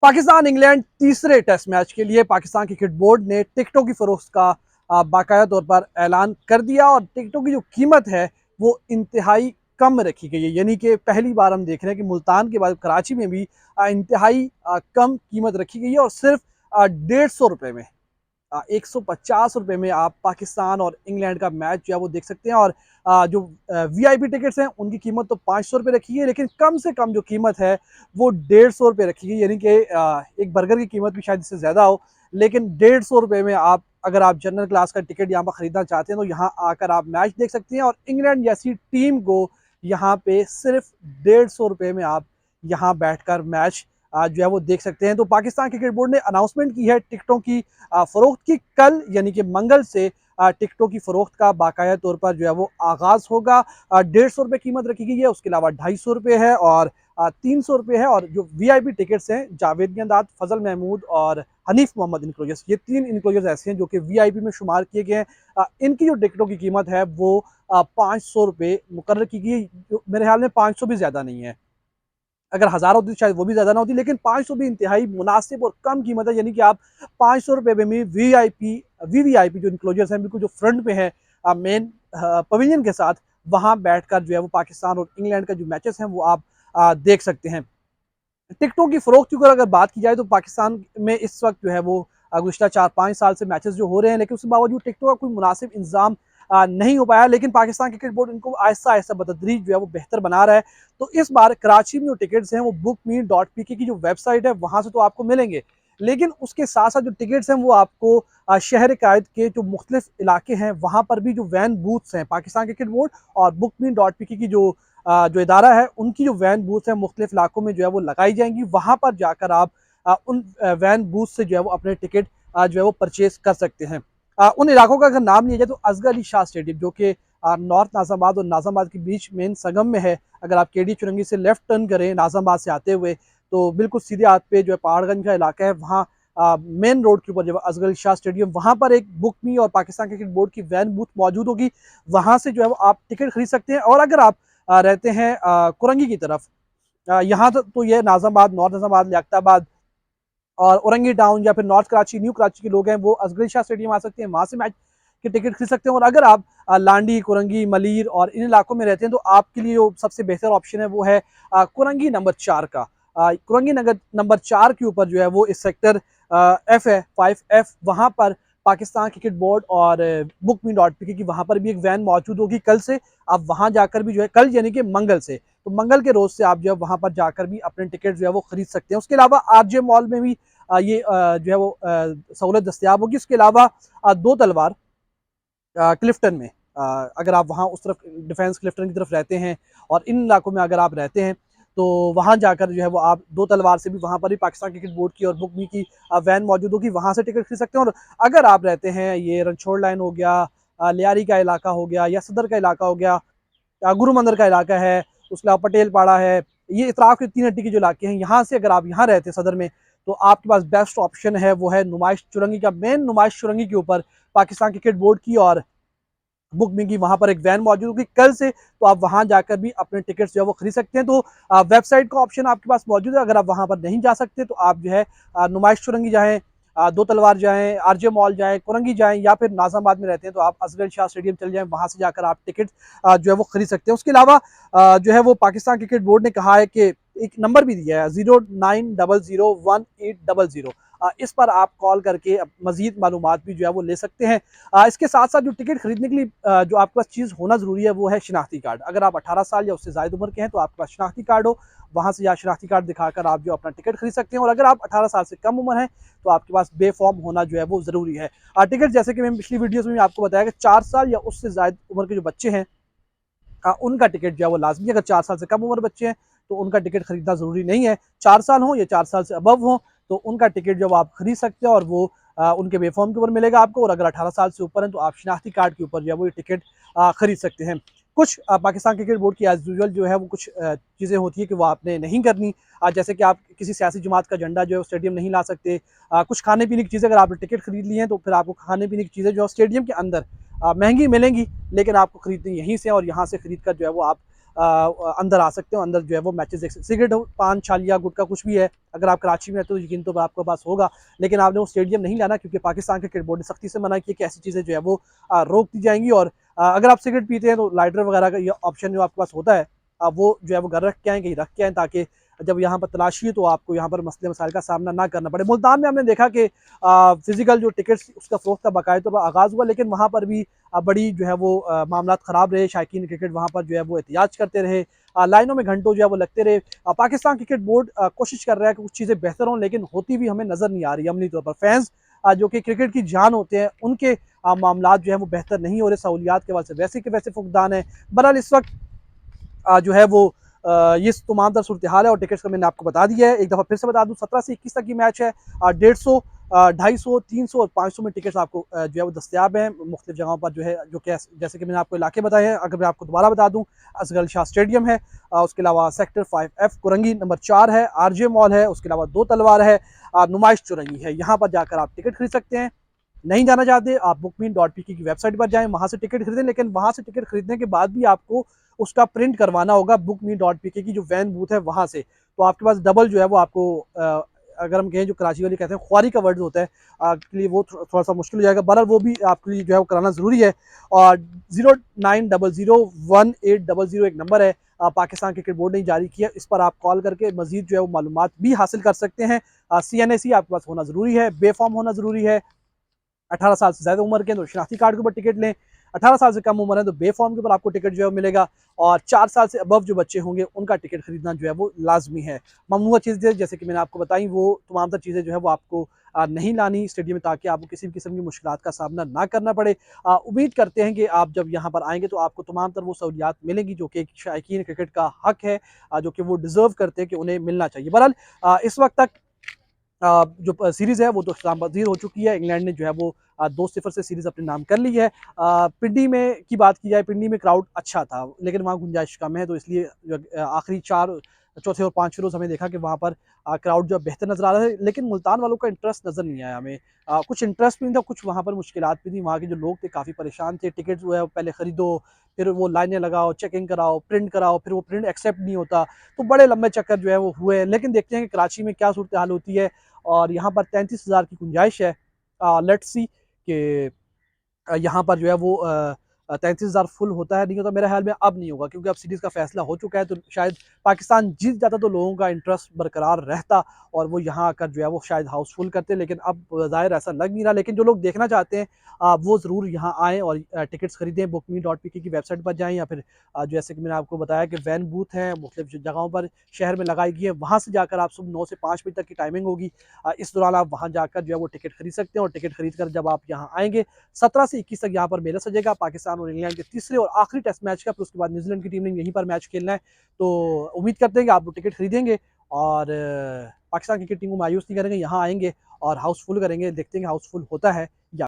Pakistan England तीसरे test match के लिए पाकिस्तान क्रिकेट बोर्ड ने टिकटों की फरोख्त का बाकायदा तौर पर ऐलान कर दिया और टिकटों की जो कीमत है वो इंतहाई कम रखी गई है। यानी कि पहली बार हम देख रहे हैं कि मुल्तान के बाद कराची में भी इंतहाई कम कीमत रखी गई है और सिर्फ 150 रुपये में 150 रुपये में आप पाकिस्तान और इंग्लैंड का मैच जो है वो देख सकते हैं। और जो वीआईपी टिकट्स हैं उनकी कीमत तो 500 रुपये रखी है, लेकिन कम से कम जो कीमत है वो 150 रुपये रखी गई। यानी कि एक बर्गर की कीमत भी शायद इससे ज़्यादा हो, लेकिन 150 रुपये में आप अगर आप जनरल क्लास का टिकट यहाँ पर ख़रीदना चाहते हैं तो यहाँ आकर आप मैच देख सकते हैं। और इंग्लैंड जैसी टीम को यहाँ पे सिर्फ 150 रुपये में आप यहाँ बैठकर मैच जो है वो देख सकते हैं। तो पाकिस्तान क्रिकेट बोर्ड ने अनाउंसमेंट की है टिकटों की फ़रोख्त की। कल यानी कि मंगल से टिकटों की फ़रोख्त का बाकायदा तौर पर जो है वो आगाज़ होगा। 150 रुपये कीमत रखी गई है, उसके अलावा 250 रुपये है और 300 रुपये है। और जो वीआईपी टिकट्स हैं जावेद गंदात, फजल महमूद और हनीफ मोहम्मद इनक्लोजर्स, ये 3 इनक्लोजर्स ऐसे हैं जो कि वीआईपी में शुमार किए गए हैं। इनकी जो टिकटों की कीमत है वो 500 रुपये मुकर्रर की गई, जो मेरे ख्याल में 500 भी ज़्यादा नहीं है। अगर 1000 होती शायद वो भी ज़्यादा ना होती, लेकिन 500 भी इंतहाई मुनासिब और कम कीमत है। यानी कि आप 500 रुपये में वीवीआईपी जो इनक्लोजर्स हैं बिल्कुल जो फ्रंट पे है मेन पवेलियन के साथ, वहाँ बैठकर जो है वो पाकिस्तान और इंग्लैंड का जो मैचेस हैं वो आप देख सकते हैं। टिकटों की फ़रोख्त की अगर बात की जाए तो पाकिस्तान में इस वक्त जो है वो गुज़श्ता 4-5 साल से मैचेस जो हो रहे हैं, लेकिन उसके बावजूद टिकटों का कोई मुनासिब इंतज़ाम नहीं हो पाया। लेकिन पाकिस्तान क्रिकेट बोर्ड इनको आहिस्ता आहिस्ता बतदरीज जो है वो बेहतर बना रहा है। तो इस बार कराची में जो टिकट्स हैं वो bookme.pk की जो वेबसाइट है वहाँ से तो आपको मिलेंगे, लेकिन उसके साथ साथ जो टिकट्स हैं वो आपको शहर कायद के जो मुख्तलिफ इलाके हैं वहाँ पर भी जो वैन बूथ्स हैं पाकिस्तान क्रिकेट बोर्ड और bookme.pk की जो इदारा है उनकी जो वैन बूथ है मुख्तलिफ इलाकों में जो है वो लगाई जाएंगी। वहाँ पर जाकर आप उन वैन बूथ से जो है वो अपने टिकट जो है वो परचेज कर सकते हैं। उन इलाकों का अगर नाम लिया जाए तो असगर अली शाह स्टेडियम जो कि नॉर्थ नाज़ाबाद और नाज़ाबाद के बीच मेन संगम में है। अगर आप केडी चुरंगी से लेफ्ट टर्न करें नाज़ाबाद से आते हुए तो बिल्कुल सीधे हाथ पे जो है पहाड़गंज का इलाका है, वहाँ मेन रोड के ऊपर जो है असगर अली शाह स्टेडियम, वहाँ पर एक बुक मी और पाकिस्तान क्रिकेट बोर्ड की वैन बूथ मौजूद होगी। वहाँ से जो है वो आप टिकट खरीद सकते हैं। और अगर आप रहते हैं कुरंगी की तरफ, यहाँ तो ये नाज़ाबाद, नॉर्थ नाज़ाबाद, लियाकताबाद और औरंगी टाउन या फिर नॉर्थ कराची, न्यू कराची के लोग हैं वो असगर शाह स्टेडियम आ सकते हैं, वहाँ से मैच के टिकट खरीद सकते हैं। और अगर आप लांडी, कुरंगी, मलीर और इन इलाकों में रहते हैं तो आपके लिए जो सबसे बेहतर ऑप्शन है वो है कुरंगी नंबर 4 का। कुरंगी नगर नंबर 4 के ऊपर जो है वो इस सेक्टर एफ है 5F, वहाँ पर पाकिस्तान क्रिकेट बोर्ड और bookme.pk की वहाँ पर भी एक वैन मौजूद होगी कल से। आप वहाँ जाकर भी जो है, कल यानी कि मंगल से, तो मंगल के रोज़ से आप जो है वहाँ पर जाकर भी अपने टिकट जो है वो खरीद सकते हैं। उसके अलावा आरजे मॉल में भी ये जो है वो सहूलत दस्तियाब होगी। उसके अलावा दो तलवार क्लिफ्टन में, अगर आप वहाँ उस तरफ डिफेंस क्लिफ्टन की तरफ रहते हैं और इन इलाकों में अगर आप रहते हैं तो वहाँ जाकर जो है वो आप दो तलवार से भी वहाँ पर भी पाकिस्तान क्रिकेट बोर्ड की और बुकमी की वैन मौजूद होगी, वहाँ से टिकट खरीद सकते हैं। और अगर आप रहते हैं ये रणछोड़ लाइन हो गया, लियारी का इलाका हो गया या सदर का इलाका हो गया, गुरु मंदिर का इलाका है, उसके अलावा पटेल पाड़ा है, ये इतराफ़ के 3 हट्टी के जो इलाके हैं, यहाँ से अगर आप यहाँ रहते हैं सदर में तो आपके पास बेस्ट ऑप्शन है वो है नुमाइश चुरंगी का। मेन नुमाइश चुरंगी के ऊपर पाकिस्तान क्रिकेट बोर्ड की और बुक में की वहाँ पर एक वैन मौजूद होगी कल से, तो आप वहाँ जाकर भी अपने टिकट्स जो है वो खरीद सकते हैं। तो वेबसाइट का ऑप्शन आपके पास मौजूद है। अगर आप वहाँ पर नहीं जा सकते तो आप जो है नुमाइश चुरंगी जाएँ, दो तलवार जाएँ, आरजे मॉल जाएँ, कुरंगी जाएँ, या फिर नाज़ाबाद में रहते हैं तो आप असगर शाह स्टेडियम चले जाएँ, वहाँ से जाकर आप टिकट जो है वो खरीद सकते हैं। उसके अलावा जो है वो पाकिस्तान क्रिकेट बोर्ड ने कहा है कि एक नंबर भी दिया है 09001800, इस पर आप कॉल करके मज़ीद मालूमात भी जो है वो ले सकते हैं। इसके साथ साथ जो टिकट खरीदने के लिए जो आपके पास चीज़ होना ज़रूरी है वो है शनाख्ती कार्ड। अगर आप 18 साल या उससे ज़ायद उम्र के हैं तो आपके पास शनाख्ती कार्ड हो, वहाँ से या शनाख्ती कार्ड दिखाकर आप जो अपना टिकट खरीद सकते हैं। और अगर आप 18 साल से कम उम्र है तो आपके पास बेफॉर्म होना जो है वो ज़रूरी है। टिकट जैसे कि मैंने पिछली वीडियोज़ में आपको बताया कि 4 साल या उससे ज़ायद उम्र के जो बच्चे हैं उनका टिकट जो है वो लाजमी है। अगर 4 साल से कम उम्र बच्चे हैं तो उनका टिकट खरीदना ज़रूरी नहीं है। 4 साल हो या 4 साल से अबव हो तो उनका टिकट जो आप खरीद सकते हैं और वो उनके बेफॉर्म के ऊपर मिलेगा आपको। और अगर 18 साल से ऊपर हैं तो आप शनाख्ती कार्ड के ऊपर जो है वो ये टिकट खरीद सकते हैं। कुछ पाकिस्तान क्रिकेट बोर्ड की एज यूजुअल जो है वो कुछ चीज़ें होती है कि वो आपने नहीं करनी, जैसे कि आप किसी सियासी जमात का झंडा जो है स्टेडियम नहीं ला सकते। कुछ खाने पीने की चीज़ें, अगर आपने टिकट खरीद ली हैं तो फिर आपको खाने पीने की चीज़ें जो है स्टेडियम के अंदर महंगी मिलेंगी, लेकिन आपको खरीदनी यहीं से और यहाँ से खरीद कर जो है वो आप अंदर आ सकते हो, अंदर जो है वो मैचेस देख सकते। सिगरेट, पान, छालिया, गुटखा कुछ भी है, अगर आप कराची में रहते हो तो यकीन तो आपके पास होगा, लेकिन आपने वो स्टेडियम नहीं लाना, क्योंकि पाकिस्तान क्रिकेट बोर्ड ने सख्ती से मना किया कि ऐसी चीज़ें जो है वो रोक दी जाएंगी। और अगर आप सिगरेट पीते हैं तो लाइटर वगैरह का ये ऑप्शन जो आपके पास होता है, वो जो है वो घर रख के आएँ, कहीं रख के आएँ, ताकि जब यहाँ पर तलाशी है तो आपको यहाँ पर मसले मसाइल का सामना ना करना पड़े। मुल्तान में हमने देखा कि फिजिकल जो टिकट्स उसका फ़रोख्त का बाकायदा तौर पर आगाज़ हुआ, लेकिन वहाँ पर भी बड़ी जो है वो मामलात ख़राब रहे। शायकीन क्रिकेट वहाँ पर जो है वो एहतियाज करते रहे, लाइनों में घंटों जो है वो लगते रहे। पाकिस्तान क्रिकेट बोर्ड कोशिश कर रहा है कि कुछ चीज़ें बेहतर हों, लेकिन होती भी हमें नज़र नहीं आ रही अमली तौर पर। फैंस जो कि क्रिकेट की जान होते हैं, उनके मामलात जो है वो बेहतर नहीं हो रहे, सहूलियात के हवाले से वैसे के वैसे फुकदान है। बहरहाल इस वक्त जो है वो ये तमाम तर सूरत हाल है, और टिकट्स का मैंने आपको बता दिया है। एक दफ़ा फिर से बता दूँ, 17 से 21 तक की मैच है। 150, 250, 300 और 500 में टिकट्स आपको जो है वो दस्तियाब हैं मुख्तलिफ जगहों पर, जो है जो कि जैसे कि मैंने आपको इलाके बताए हैं। अगर मैं आपको दोबारा बता दूँ, असगल शाह स्टेडियम है, उसके अलावा सेक्टर 5F कुरंगी नंबर 4 है, RJ मॉल है, उसके अलावा 2 तलवार है, नुमाइश चुरंगी है। यहाँ पर जाकर आप टिकट खरीद सकते हैं। नहीं जाना चाहते, आप bookme.pk की वेबसाइट पर जाएं, वहां से टिकट खरीदें, लेकिन वहां से टिकट खरीदने के बाद भी आपको उसका प्रिंट करवाना होगा bookme.pk की जो वैन बूथ है वहां से। तो आपके पास डबल जो है वो आपको अगर हम कहें, जो कराची वाली कहते हैं ख्वारी का वर्ड होता है, आपके लिए वो थोड़ा सा मुश्किल हो जाएगा। बहरहाल वो भी आपके लिए जो है वो कराना ज़रूरी है। और 09001800 एक नंबर है, पाकिस्तान क्रिकेट बोर्ड ने जारी किया, इस पर आप कॉल करके मजीद जो है वो मालूमात भी हासिल कर सकते हैं। CNAC आपके पास होना ज़रूरी है, बेफॉर्म होना ज़रूरी है। 18 साल से ज़्यादा उम्र के तो शनाख्ती कार्ड के ऊपर टिकट लें, 18 साल से कम उम्र है तो बे फॉर्म के ऊपर आपको टिकट जो है मिलेगा। और 4 साल से अबव जो बच्चे होंगे उनका टिकट खरीदना जो है वो लाजमी है। ममनुआ चीज़ें जैसे कि मैंने आपको बताई, वो तमाम तर चीज़ें जो है वो आपको नहीं लानी स्टेडियम में, ताकि आपको किसी भी किस्म की मुश्किलात का सामना ना करना पड़े। उम्मीद करते हैं कि आप जब यहाँ पर आएंगे तो आपको तमाम तर वो सहूलियात मिलेंगी जो कि एक शायकीन क्रिकेट का हक है, जो कि वो डिज़र्व करते हैं कि उन्हें मिलना चाहिए। बहरहाल इस वक्त तक जो सीरीज़ है वो तो इस्लाम पजीर हो चुकी है। इंग्लैंड ने जो है वो 2-0 से सीरीज़ अपने नाम कर ली है। पिंडी में की बात की जाए, पिंडी में क्राउड अच्छा था, लेकिन वहाँ गुंजाइश कम है, तो इसलिए जो आखिरी 4, चौथे और 5वें रोज़ हमें देखा कि वहाँ पर क्राउड जो है बेहतर नज़र आ रहा है, लेकिन मुल्तान वालों का इंटरेस्ट नज़र नहीं आया हमें। कुछ इंटरेस्ट भी नहीं था, कुछ वहाँ पर मुश्किलात भी थी। वहाँ के जो लोग थे काफ़ी परेशान थे। टिकट जो है वो पहले खरीदो, फिर वो लाइनें लगाओ, चेकिंग कराओ, फिर वो प्रिंट एक्सेप्ट नहीं होता। तो बड़े लंबे चक्कर जो है वो हुए, लेकिन देखते हैं कि कराची में क्या सूरत हाल होती है। और यहाँ पर 33,000 की गुंजाइश है। लेट्स सी कि यहाँ पर जो है वो 33,000 फुल होता है, नहीं होता। मेरे ख्याल में अब नहीं होगा, क्योंकि अब सीरीज़ का फैसला हो चुका है, तो शायद पाकिस्तान जीत जाता तो लोगों का इंटरेस्ट बरकरार रहता, और वो यहाँ आकर जो है वो शायद हाउसफुल करते, लेकिन अब ज़ाहिर ऐसा लग नहीं रहा। लेकिन जो लोग देखना चाहते हैं वो ज़रूर यहाँ आएँ और टिकट्स खरीदें। bookme.pk की वेबसाइट पर जाएँ, या फिर जैसे कि मैंने आपको बताया कि वैन बूथ हैं मुख्तलिफ जगहों पर शहर में लगाई गई है, वहाँ से जाकर आप सुबह 9 से 5 बजे तक की टाइमिंग होगी। इस दौरान आप वहाँ जाकर जो है वो टिकट खरीद सकते हैं, और टिकट खरीद कर जब आप यहाँ आएंगे, 17 से 21 तक यहाँ पर मेला सजेगा। पाकिस्तान और इंग्लैंड के तीसरे और आखिरी टेस्ट मैच का, फिर उसके बाद न्यूजीलैंड की टीम ने यहीं पर मैच खेलना है। तो उम्मीद करते हैं कि आप लोग टिकट खरीदेंगे, और पाकिस्तान क्रिकेट टीम को मायूस नहीं करेंगे, यहाँ आएंगे और हाउसफुल करेंगे। देखते हैं कि हाउसफुल होता है या